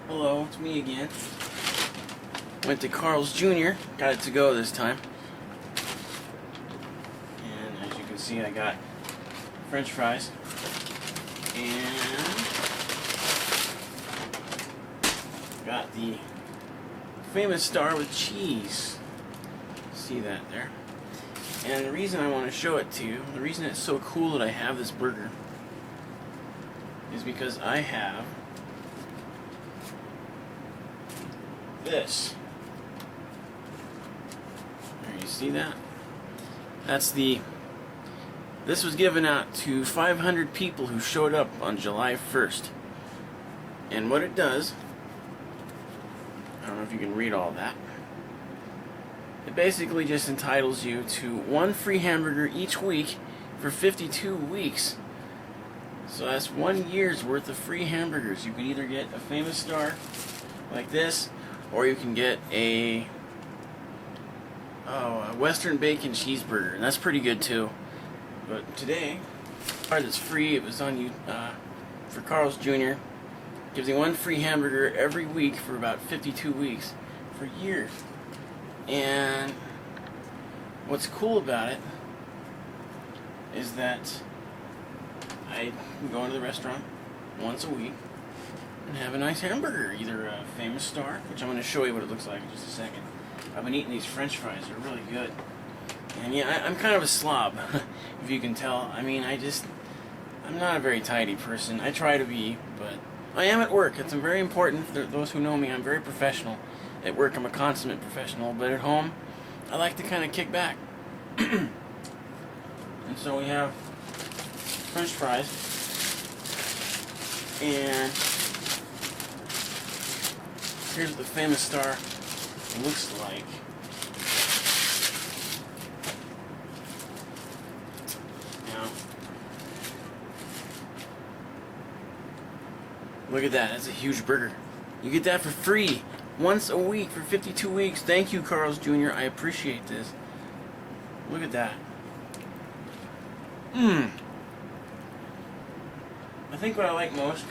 Hello, it's me again. Went to Carl's Jr. Got it to go this time. And as you can see, I got French fries. And got the famous star with cheese. See that there? And the reason I want to show it to you, the reason it's so cool that I have this burger, is because I have this. There, you see that? This was given out to 500 people who showed up on July 1st. And what it does, I don't know if you can read all that, it basically just entitles you to one free hamburger each week for 52 weeks. So that's 1 year's worth of free hamburgers. You can either get a famous star like this, or you can get a Western bacon cheeseburger, and that's pretty good too. But today, part that's free, it was on you for Carl's Jr. Gives you one free hamburger every week for about 52 weeks for years. And what's cool about it is that I can go into the restaurant once a week and have a nice hamburger, either a famous star, which I'm going to show you what it looks like in just a second. I've been eating these French fries; they're really good. And yeah, I'm kind of a slob, if you can tell. I mean, I'm not a very tidy person. I try to be, but I am at work. It's very important for those who know me. I'm very professional. At work, I'm a consummate professional, but at home, I like to kind of kick back. And so we have French fries, and here's the famous star. It looks like. Now, look at that. That's a huge burger. You get that for free once a week for 52 weeks. Thank you, Carl's Jr. I appreciate this. Look at that. I think what I like most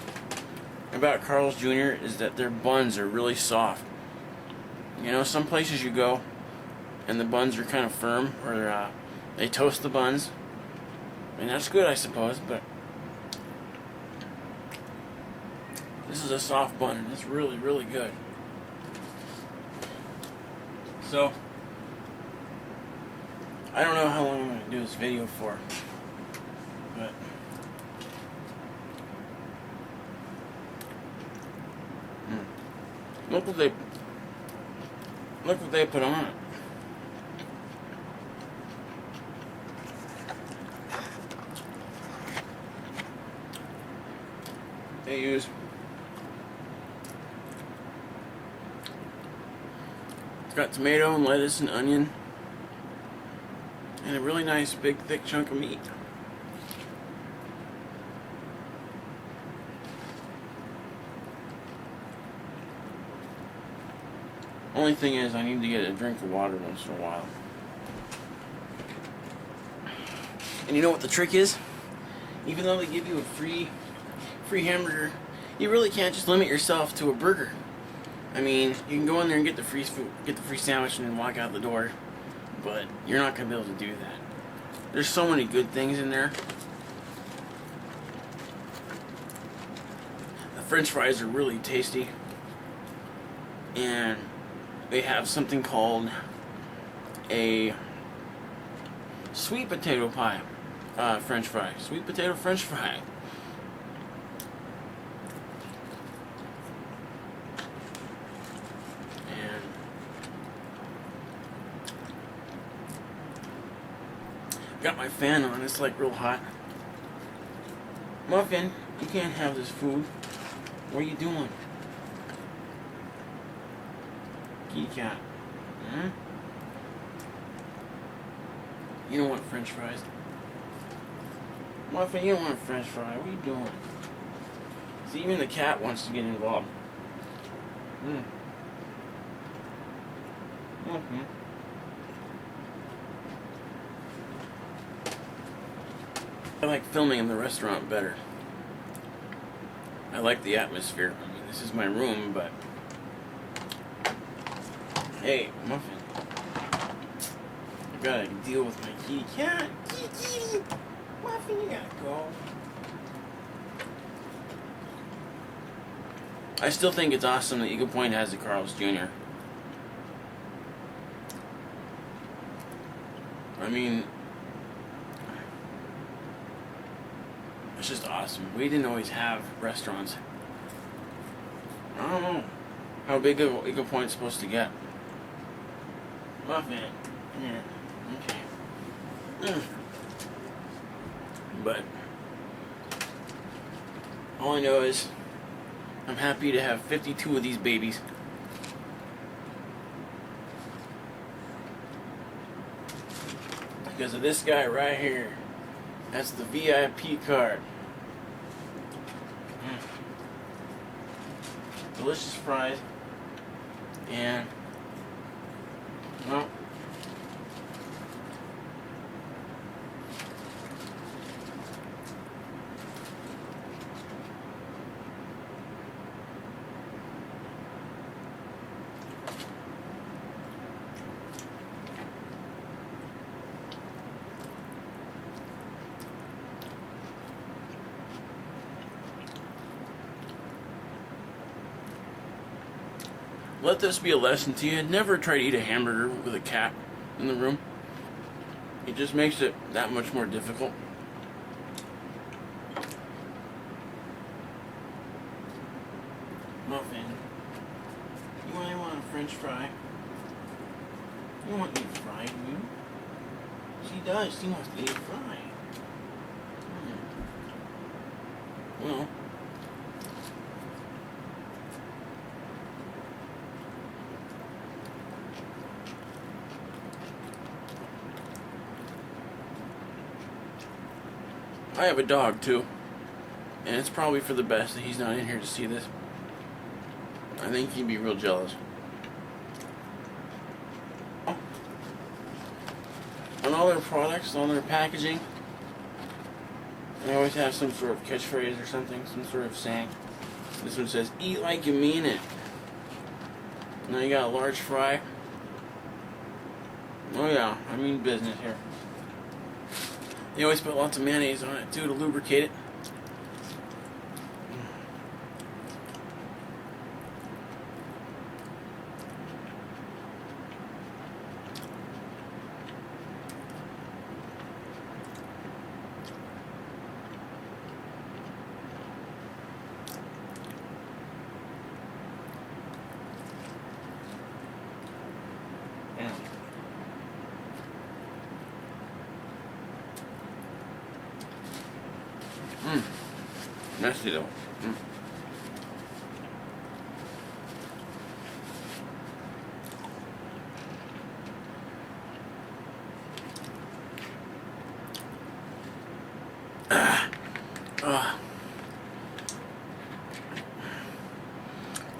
about Carl's Jr. is that their buns are really soft. You know, some places you go and the buns are kind of firm, or they toast the buns. And that's good, I suppose, but this is a soft bun and it's really, really good. So, I don't know how long I'm going to do this video for, but look what they put on it. They use got tomato and lettuce and onion and a really nice big thick chunk of meat. Only thing is, I need to get a drink of water once in a while. And you know what the trick is? Even though they give you a free hamburger, you really can't just limit yourself to a burger. I mean, you can go in there and get the free food, get the free sandwich, and then walk out the door, but you're not going to be able to do that. There's so many good things in there. The French fries are really tasty, and they have something called a sweet potato pie French fry. Sweet potato French fry. Got my fan on, it's like real hot. Muffin, you can't have this food. What are you doing? Kitty cat. You don't want French fries. Muffin, you don't want a French fry. What are you doing? See, even the cat wants to get involved. I like filming in the restaurant better. I like the atmosphere. I mean, This is my room, but hey, Muffin, I gotta deal with my kitty cat. Kitty, Muffin, you gotta go. I still think it's awesome that Eagle Point has a Carl's Jr. I mean, it's just awesome. We didn't always have restaurants. I don't know how big Eagle Point's supposed to get. Muffin. Yeah. Okay. But all I know is I'm happy to have 52 of these babies. Because of this guy right here. That's the VIP card. Delicious fries. And, well, let this be a lesson to you. Never try to eat a hamburger with a cat in the room. It just makes it that much more difficult. Muffin, you only want a French fry? You don't want to eat a fry, do you? She does. She wants to eat a fry. Well, I have a dog too, and it's probably for the best that he's not in here to see this. I think he'd be real jealous. On all their products, on their packaging, they always have some sort of catchphrase or something, some sort of saying. This one says, "Eat like you mean it." Now you got a large fry. Oh yeah, I mean business here. They always put lots of mayonnaise on it too to lubricate it. Nasty though.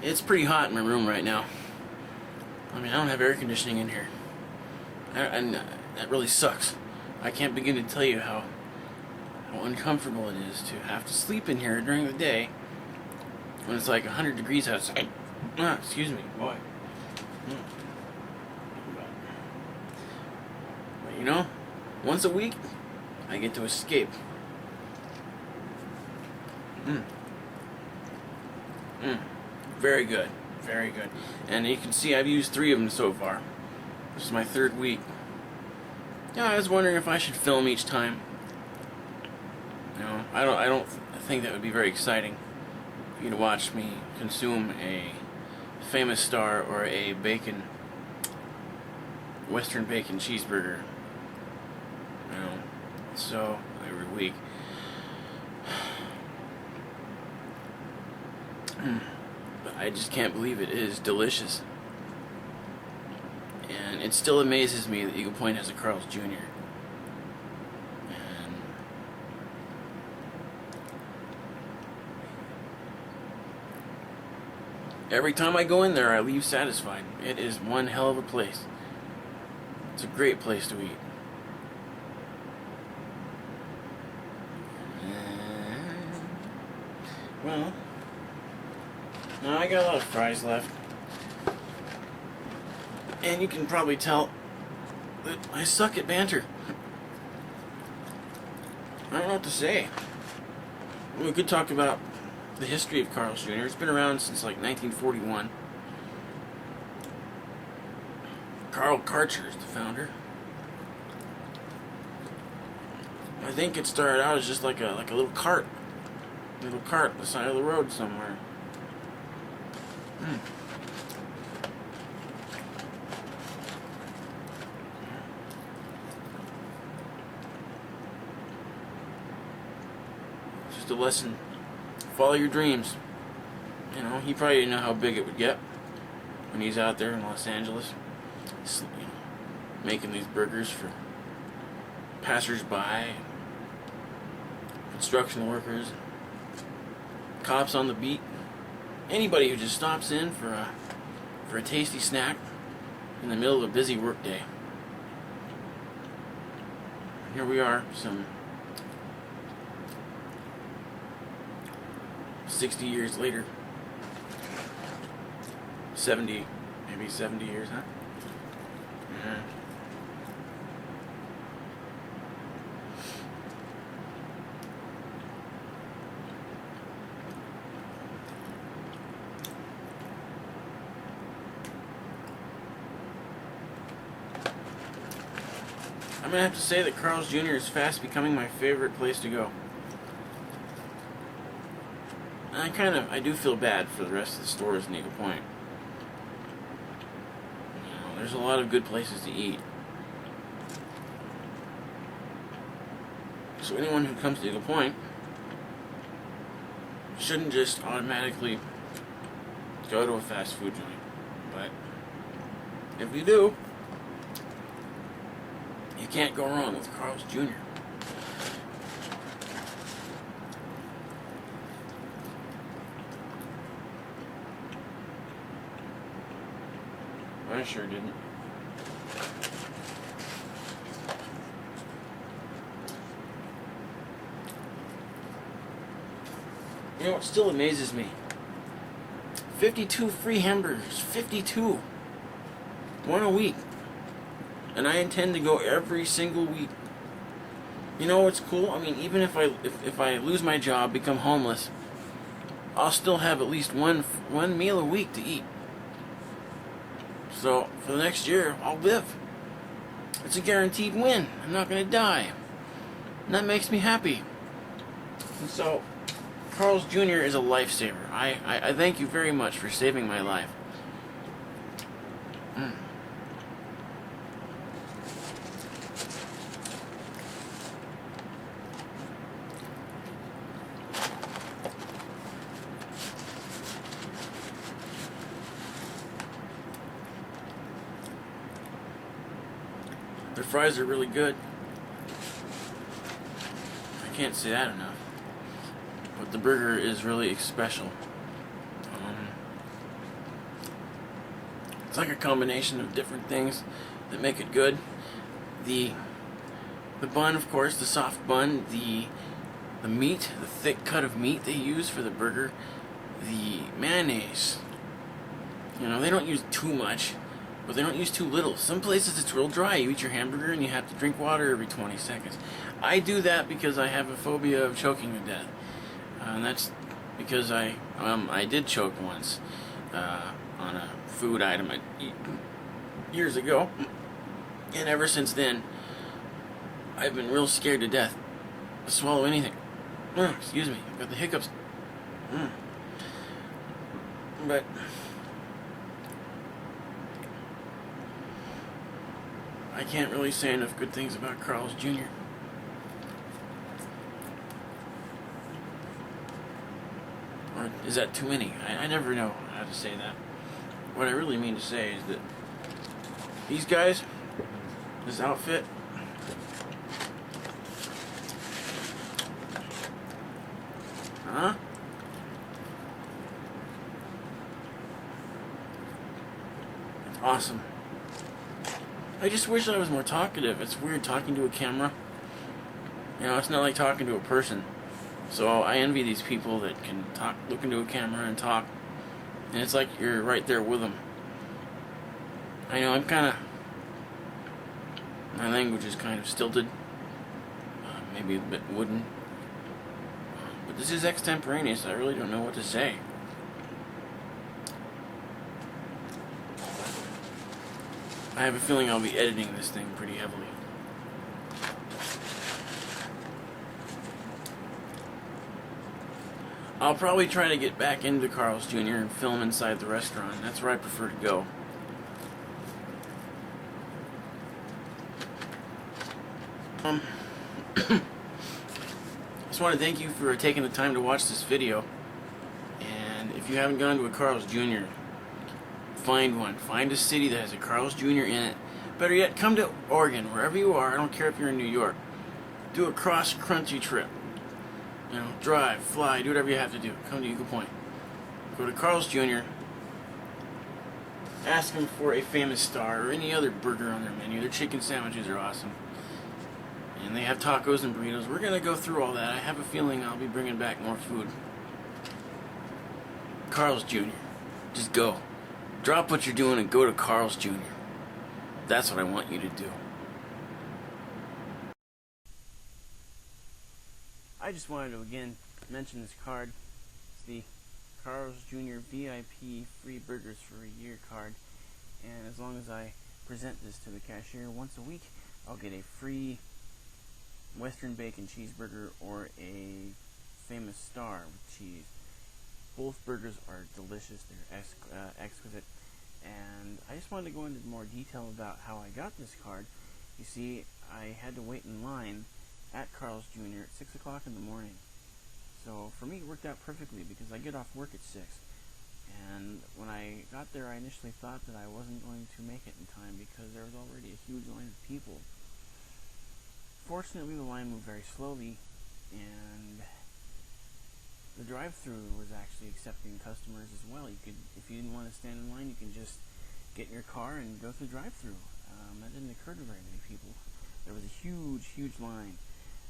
It's pretty hot in my room right now. I mean, I don't have air conditioning in here. And that really sucks. I can't begin to tell you how uncomfortable it is to have to sleep in here during the day when it's like 100 degrees outside. Excuse me, boy. But you know, once a week, I get to escape. Very good, very good. And you can see I've used 3 of them so far. This is my 3rd week. Yeah, I was wondering if I should film each time. You know, I don't think that would be very exciting for you to watch me consume a Famous Star or a Western bacon cheeseburger. You know, so every week. But I just can't believe it is delicious. And it still amazes me that Eagle Point has a Carl's Jr. Every time I go in there, I leave satisfied. It is one hell of a place. It's a great place to eat. Well, Now, I got a lot of fries left. And you can probably tell that I suck at banter. I don't know what to say. We could talk about the history of Carl's Jr. It's been around since like 1941. Carl Karcher is the founder. I think it started out as just like a little cart on the side of the road somewhere. Just a lesson. Follow your dreams. You know, he probably didn't know how big it would get when he's out there in Los Angeles, you know, making these burgers for passers-by, construction workers, cops on the beat, anybody who just stops in for a tasty snack in the middle of a busy work day. Here we are, some 60 years later. 70, maybe 70 years, huh? Yeah. I'm gonna have to say that Carl's Jr. is fast becoming my favorite place to go. I do feel bad for the rest of the stores in Eagle Point. You know, there's a lot of good places to eat. So anyone who comes to Eagle Point shouldn't just automatically go to a fast food joint. But if you do, you can't go wrong with Carl's Jr. I sure didn't. You know what still amazes me? 52 free hamburgers. 52. One a week. And I intend to go every single week. You know what's cool? I mean, even if I lose my job, become homeless, I'll still have at least one meal a week to eat. So for the next year, I'll live. It's a guaranteed win. I'm not going to die. And that makes me happy. And so, Carl's Jr. is a lifesaver. I thank you very much for saving my life. Their fries are really good. I can't say that enough. But the burger is really special. It's like a combination of different things that make it good. The bun, of course, the soft bun, the meat, the thick cut of meat they use for the burger, the mayonnaise. You know, they don't use too much, but they don't use too little. Some places it's real dry. You eat your hamburger and you have to drink water every 20 seconds. I do that because I have a phobia of choking to death. And that's because I did choke once on a food item I'd eaten years ago. And ever since then, I've been real scared to death to swallow anything. Excuse me, I've got the hiccups. But I can't really say enough good things about Carl's Jr. Or is that too many? I never know how to say that. What I really mean to say is that these guys, this outfit, it's awesome. I just wish I was more talkative. It's weird talking to a camera. You know, it's not like talking to a person. So I envy these people that can talk, look into a camera and talk. and it's like you're right there with them. I know my language is kind of stilted, maybe a bit wooden, but this is extemporaneous. I really don't know what to say. I have a feeling I'll be editing this thing pretty heavily. I'll probably try to get back into Carl's Jr. and film inside the restaurant. That's where I prefer to go. I just want to thank you for taking the time to watch this video. And if you haven't gone to a Carl's Jr., find one. Find a city that has a Carl's Jr. in it. Better yet, come to Oregon, wherever you are. I don't care if you're in New York. Do a cross-country trip. You know, drive, fly, do whatever you have to do. Come to Eagle Point. Go to Carl's Jr. Ask them for a famous star or any other burger on their menu. Their chicken sandwiches are awesome. And they have tacos and burritos. We're going to go through all that. I have a feeling I'll be bringing back more food. Carl's Jr. Just go. Drop what you're doing and go to Carl's Jr. That's what I want you to do. I just wanted to again mention this card. It's the Carl's Jr. VIP free burgers for a year card. And as long as I present this to the cashier once a week, I'll get a free Western bacon cheeseburger or a famous star with cheese. Both burgers are delicious. They're exquisite. And I just wanted to go into more detail about how I got this card. You see, I had to wait in line at Carl's Jr. at 6 o'clock in the morning. So for me it worked out perfectly because I get off work at 6. And when I got there I initially thought that I wasn't going to make it in time because there was already a huge line of people. Fortunately the line moved very slowly and the drive-thru was actually accepting customers as well. You could, if you didn't want to stand in line, you can just get in your car and go through the drive-thru. That didn't occur to very many people. There was a huge, huge line.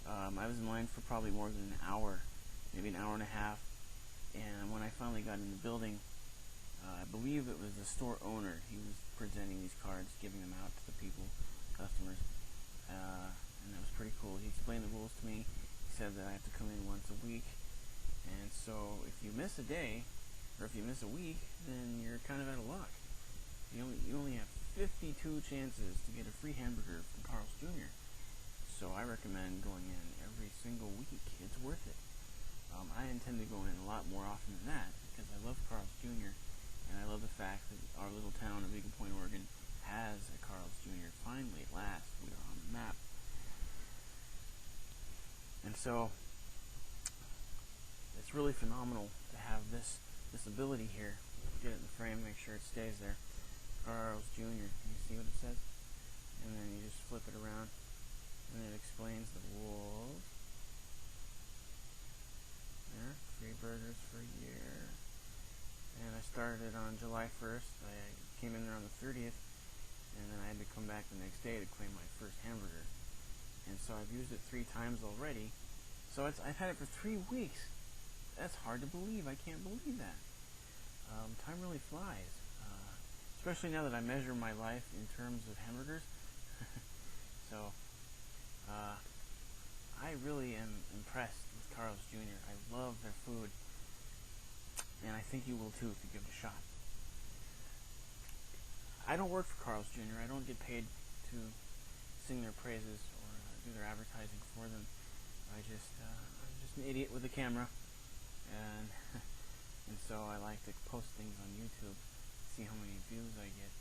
I was in line for probably more than an hour, maybe an hour and a half. And when I finally got in the building, I believe it was the store owner. He was presenting these cards, giving them out to the people, customers. And that was pretty cool. He explained the rules to me. He said that I have to come in once a week. And so if you miss a day, or if you miss a week, then you're kind of out of luck. You only have 52 chances to get a free hamburger from Carl's Jr. So I recommend going in every single week. It's worth it. I intend to go in a lot more often than that because I love Carl's Jr. and I love the fact that our little town of Eagle Point, Oregon has a Carl's Jr. Finally, at last, we are on the map. And so it's really phenomenal to have this ability here. Get it in the frame, make sure it stays there. Carl's Jr. Can you see what it says? And then you just flip it around and it explains the rules. There, free burgers for a year. And I started on July 1st. I came in there on the 30th and then I had to come back the next day to claim my first hamburger. And so I've used it 3 times already. So I've had it for 3 weeks. That's hard to believe. I can't believe that. Time really flies. Especially now that I measure my life in terms of hamburgers. So, I really am impressed with Carl's Jr. I love their food. And I think you will too if you give it a shot. I don't work for Carl's Jr. I don't get paid to sing their praises or do their advertising for them. I'm just an idiot with a camera. And so I like to post things on YouTube, see how many views I get.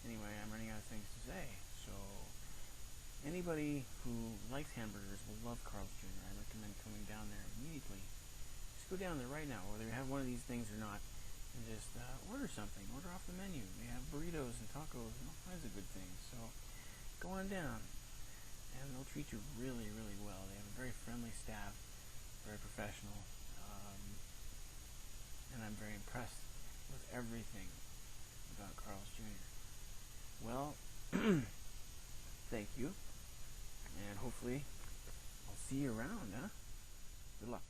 Anyway, I'm running out of things to say. So anybody who likes hamburgers will love Carl's Jr. I recommend coming down there immediately. Just go down there right now, whether you have one of these things or not, and just order something. Order off the menu. They have burritos and tacos and all kinds of good things. So go on down. And they'll treat you really, really well. They have a very friendly staff, very professional, and I'm very impressed with everything about Carl's Jr. Well, thank you, and hopefully I'll see you around, huh? Good luck.